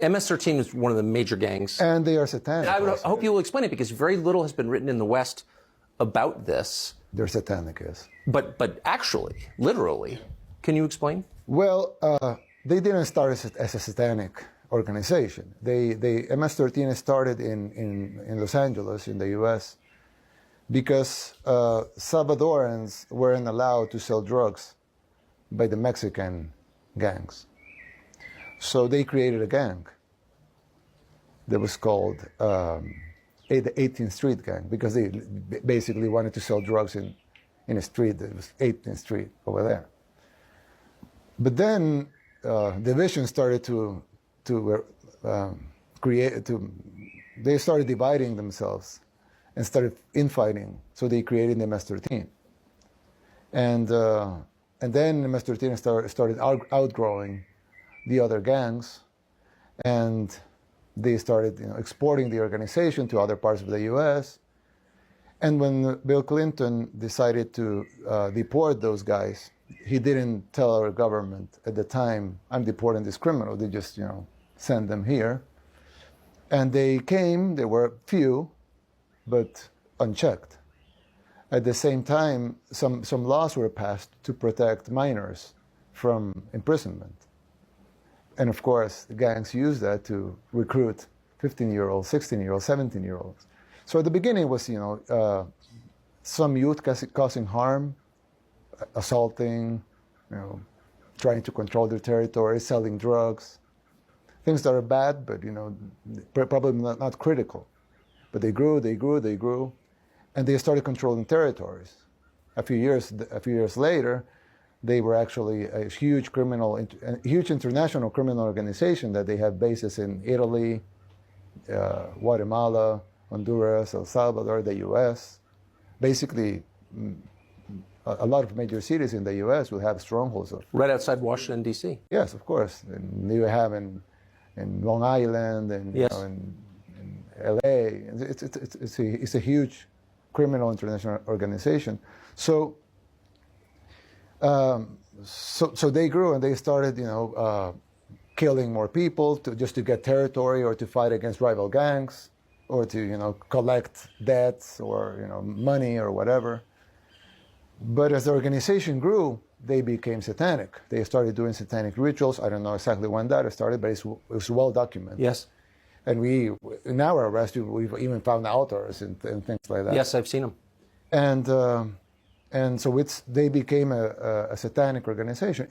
MS-13 is one of the major gangs. And they are satanic. And I hope you will explain it, because very little has been written in the West about this. They're satanic, yes. But actually, literally, can you explain? Well, they didn't start as a satanic organization. MS-13 started in Los Angeles, in the U.S., because Salvadorans weren't allowed to sell drugs by the Mexican gangs. So they created a gang that was called the 18th Street Gang, because they basically wanted to sell drugs in a street that was 18th Street over there. But then division started they started dividing themselves and started infighting. So they created the MS-13. And then MS-13 started outgrowing the other gangs, and they started exporting the organization to other parts of the U.S. And when Bill Clinton decided to deport those guys, he didn't tell our government at the time, I'm deporting this criminal. They just send them here. And they came, there were few, but unchecked. At the same time, some laws were passed to protect minors from imprisonment. And of course, the gangs used that to recruit 15-year-olds, 16-year-olds, 17-year-olds. So at the beginning it was, some youth causing harm, assaulting, trying to control their territory, selling drugs, things that are bad, but probably not critical. But they grew, and they started controlling territories. A few years later, they were actually a huge international criminal organization that they have bases in Italy, Guatemala, Honduras, El Salvador, the U.S. Basically, a lot of major cities in the U.S. will have strongholds of. Right outside Washington, D.C. Yes, of course. And you have in Long Island and yes. In L.A. It's a huge criminal international organization. So they grew, and they started, killing more people just to get territory, or to fight against rival gangs, or to collect debts or money or whatever. But as the organization grew, they became satanic. They started doing satanic rituals. I don't know exactly when that started, but it was well documented. Yes. And in our arrest, we've even found authors and things like that. Yes, I've seen them. And so they became a satanic organization.